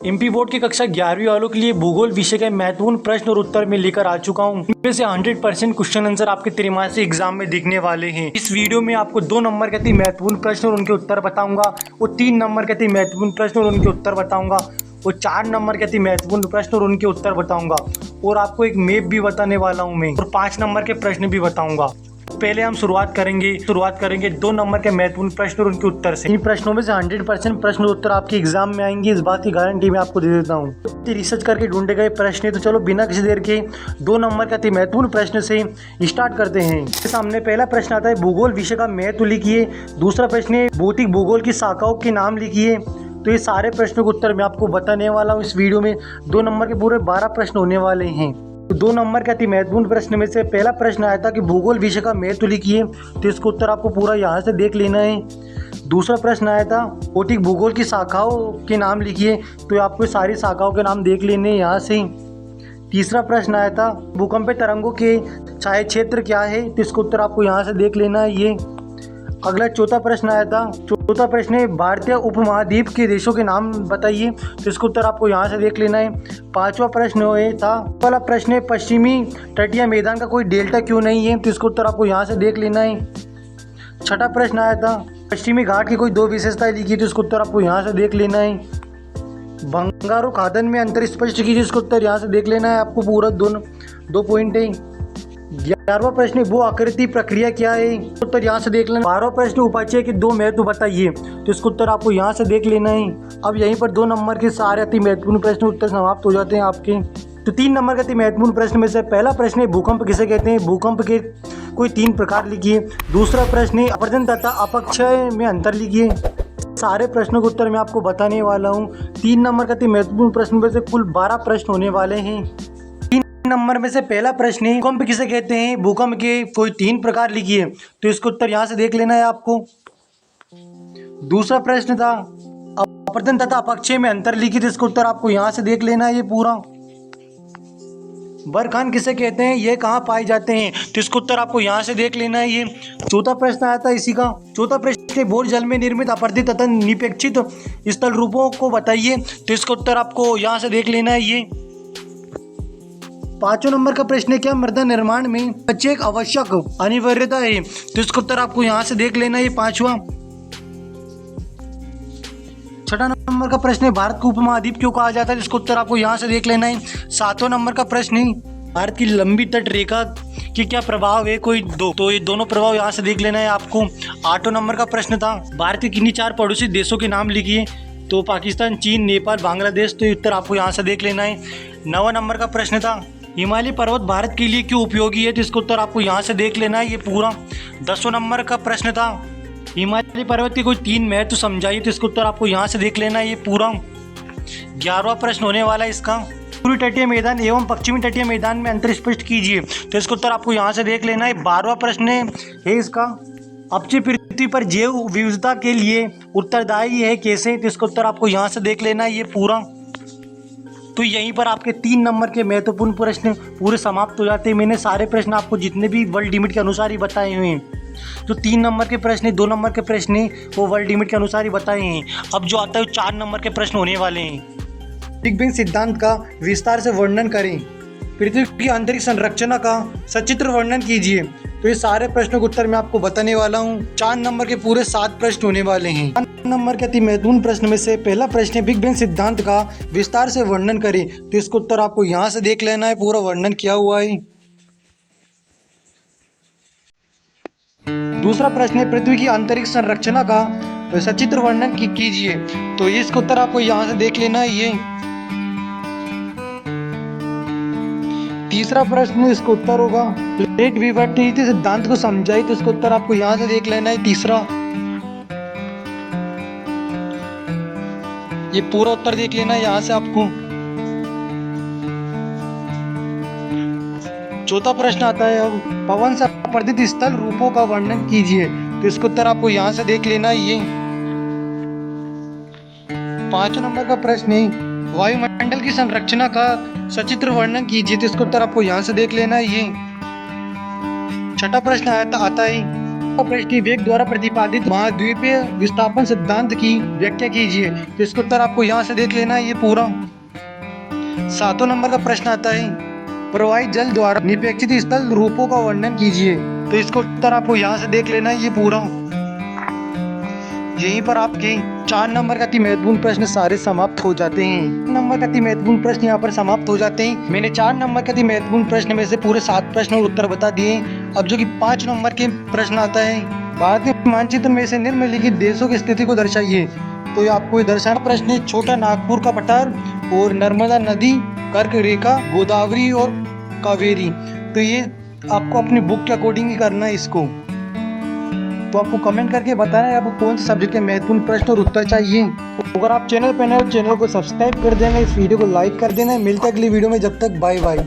MP board की कक्षा 11वीं वालों के लिए भूगोल विषय के महत्वपूर्ण प्रश्न और उत्तर में लेकर आ चुका हूँ। इनमें से 100% क्वेश्चन आंसर आपके त्रैमासिक एग्जाम में दिखने वाले हैं। इस वीडियो में आपको 2 नंबर के 3 महत्वपूर्ण प्रश्न और उनके उत्तर बताऊंगा और 3 नंबर के 3 महत्वपूर्ण प्रश्न और उनके उत्तर बताऊंगा और 4 नंबर के 3 महत्वपूर्ण प्रश्न और उनके उत्तर बताऊंगा और आपको एक मैप भी बताने वाला हूँ मैं और 5 नंबर के प्रश्न भी बताऊंगा। पहले हम शुरुआत करेंगे 2 नंबर के महत्वपूर्ण प्रश्न और उनके उत्तर से। इन प्रश्नों में से 100% प्रश्न उत्तर आपके एग्जाम में आएंगे, इस बात की गारंटी मैं आपको दे देता हूँ। रिसर्च करके ढूंढे गए प्रश्न है, तो चलो बिना किसी देर के 2 नंबर के अति महत्वपूर्ण प्रश्न से स्टार्ट करते हैं। सामने पहला प्रश्न आता है, भूगोल विषय का महत्व लिखिए। दूसरा प्रश्न है, भौतिक भूगोल की शाखाओं के नाम लिखिए। तो ये सारे प्रश्नों के उत्तर मैं आपको बताने वाला हूँ इस वीडियो में। 2 नंबर के पूरे 12 प्रश्न होने वाले हैं। 2 नंबर के अति महत्वपूर्ण प्रश्न में से पहला प्रश्न आया था कि भूगोल विषय का महत्व लिखिए, तो इसका उत्तर आपको पूरा यहाँ से देख लेना है। दूसरा प्रश्न आया था भौतिक भूगोल की शाखाओं के नाम लिखिए, तो आपको सारी शाखाओं के नाम देख लेने हैं यहाँ से। तीसरा प्रश्न आया था भूकंपीय तरंगों के छाया क्षेत्र क्या है, तो इसका उत्तर आपको यहाँ से देख लेना है ये। अगला चौथा प्रश्न आया था, चौथा प्रश्न है भारतीय उपमहाद्वीप के देशों के नाम बताइए, तो इसका उत्तर आपको यहाँ से देख लेना है। पांचवा प्रश्न था वाला प्रश्न है पश्चिमी तटीय मैदान का कोई डेल्टा क्यों नहीं है, तो इसका उत्तर आपको यहाँ से देख लेना है। छठा प्रश्न आया था पश्चिमी घाट की कोई 2 विशेषताएं लिखी, तो इसका उत्तर आपको यहाँ से देख लेना है। बंगारो खादन में अंतर स्पष्ट कीजिए, इसका उत्तर यहाँ से देख लेना है आपको पूरा 2 पॉइंट है। 11वां प्रश्न वो आकृति प्रक्रिया क्या है, उत्तर यहाँ से देख लेना। 12वां प्रश्न उपाचय के 2 महत्व बताइए, तो इसका उत्तर आपको यहाँ से देख लेना है। अब यहीं पर 2 नंबर के सारे अति महत्वपूर्ण प्रश्न उत्तर समाप्त हो जाते हैं आपके। तो 3 नंबर के अति महत्वपूर्ण प्रश्न में से पहला प्रश्न है भूकंप किसे कहते हैं, भूकंप के कोई 3 प्रकार लिखिए। दूसरा प्रश्न है अपवर्तन तथा अपक्षय में अंतर लिखिए। सारे प्रश्नों के उत्तर मैं आपको बताने वाला हूँ। 3 नंबर के अति महत्वपूर्ण प्रश्न में से कुल 12 प्रश्न होने वाले हैं। नंबर में से पहला प्रश्न है भूकंप किसे कहते हैं, भूकंप के कोई 3 प्रकार लिखिए, तो इसका उत्तर यहाँ से देख लेना है आपको। दूसरा प्रश्न था अपवर्तन तथा अपक्षय में अंतर लिखिए, तो इसका उत्तर आपको यहाँ से देख लेना है ये पूरा। बरखान किसे कहते हैं, ये कहाँ पाए जाते हैं, तो इसका उत्तर आपको यहाँ से देख लेना है ये। चौथा प्रश्न आया था इसी का। चौथा प्रश्न भोर जल में निर्मित अपरदित तथा निपेक्षित स्थल रूपों को बताइए, तो इसका उत्तर आपको यहाँ से देख लेना है ये। 5वां नंबर का प्रश्न है क्या मृदा निर्माण में कच्चे एक आवश्यक अनिवार्यता है, तो इसका उत्तर आपको यहाँ से देख लेना है ये 5वां। 6वां नंबर का प्रश्न है भारत को उपमहाद्वीप क्यों कहा जाता है, इसका उत्तर आपको यहाँ से देख लेना है। 7वां नंबर का प्रश्न है भारत की लंबी तट रेखा की क्या प्रभाव है, कोई 2, तो ये दोनों प्रभाव यहाँ से देख लेना है आपको। 8वां नंबर का प्रश्न था भारत के किन्हीं 4 पड़ोसी देशों के नाम लिखिए, तो पाकिस्तान, चीन, नेपाल, बांग्लादेश, तो उत्तर आपको यहाँ से देख लेना है। 9वां नंबर का प्रश्न था हिमालय पर्वत भारत के लिए क्यों उपयोगी है, तो इसका उत्तर आपको यहाँ से देख लेना है ये पूरा। 10वां नंबर का प्रश्न था हिमालय पर्वत के कोई 3 महत्व समझाइए, तो इसका उत्तर आपको यहाँ से देख लेना है ये पूरा। 11वां प्रश्न होने वाला है इसका पूर्वी तटीय मैदान एवं पश्चिमी तटीय मैदान में अंतर स्पष्ट कीजिए, तो इसका उत्तर आपको यहाँ से देख लेना है। 12वां प्रश्न है इसका अपची पृथ्वी पर जैव विविधता के लिए उत्तरदायी है कैसे, तो इसका उत्तर आपको यहाँ से देख लेना है ये पूरा। तो यहीं पर आपके 3 नंबर के महत्वपूर्ण प्रश्न पूरे समाप्त हो जाते हैं। मैंने सारे प्रश्न आपको जितने भी वर्ल्ड लिमिट के अनुसार ही बताए हुए हैं। जो 3 नंबर के प्रश्न 2 नंबर के प्रश्न वो वर्ल्ड लिमिट के अनुसार ही बताए हैं। अब जो आता है 4 नंबर के प्रश्न होने वाले हैं। बिग बैंग सिद्धांत का विस्तार से वर्णन करें, पृथ्वी की अंतरिक्ष संरचना का सचित्र वर्णन कीजिए, तो ये सारे प्रश्नों के उत्तर मैं आपको बताने वाला हूँ। 4 नंबर के पूरे 7 प्रश्न होने वाले हैं। 4 नंबर के अति महत्वपूर्ण प्रश्न में से पहला प्रश्न है बिग बैंग सिद्धांत का विस्तार से वर्णन करें, तो इसका उत्तर आपको यहाँ से देख लेना है, पूरा वर्णन किया हुआ है। दूसरा प्रश्न है पृथ्वी की अंतरिक्ष संरचना का सचित्र वर्णन कीजिए, तो इसका उत्तर आपको यहाँ से देख लेना है ये। तीसरा प्रश्न इसका उत्तर होगा प्लेट विवर्तनीयता सिद्धांत को समझाइए, तो इसका उत्तर आपको यहाँ से देख लेना है तीसरा। ये पूरा उत्तर देख लेना है यहाँ से आपको। चौथा प्रश्न आता है अब पवन से अपवर्तित स्थल रूपों का वर्णन कीजिए, तो इसका उत्तर आपको यहाँ से देख लेना है ये। 5वां नंबर का प्रश्न है वायुमंडल की संरचना का सचित्र वर्णन कीजिए, तो इसका उत्तर आपको यहाँ से देख लेना है ये। 6वां प्रश्न आता है प्रश्न वेग द्वारा प्रतिपादित महाद्वीपीय विस्थापन सिद्धांत की व्याख्या कीजिए। तो इसका उत्तर आपको यहाँ से देख लेना है ये पूरा। 7वां नंबर का प्रश्न आता है प्रवाहित जल द्वारा निपेक्षित स्थल रूपों का वर्णन कीजिए। तो इसका उत्तर आपको यहाँ से देख लेना है ये पूरा। यहीं पर आपके 4 नंबर का अति महत्वपूर्ण प्रश्न सारे समाप्त हो जाते हैं। नंबर का अति महत्वपूर्ण प्रश्न यहाँ पर समाप्त हो जाते हैं। मैंने 4 नंबर के अति महत्वपूर्ण प्रश्न में से पूरे 7 प्रश्न और उत्तर बता दिए। अब जो कि 5 नंबर के प्रश्न आता है भारत के मानचित्र में से निम्नलिखित देशों की स्थिति को दर्शाइए। तो ये आपको ये दर्शाना प्रश्न है छोटा नागपुर का पठार और नर्मदा नदी, कर्क रेखा, गोदावरी और कावेरी। तो ये आपको अपनी बुक के अकॉर्डिंग ही करना है इसको। तो आपको कमेंट करके बताना है आपको कौन से सब्जेक्ट के महत्वपूर्ण प्रश्न और उत्तर चाहिए। अगर आप चैनल पर नए हो चैनल को सब्सक्राइब कर देना, इस वीडियो को लाइक कर देना। मिलते हैं अगली वीडियो में, जब तक बाय बाय।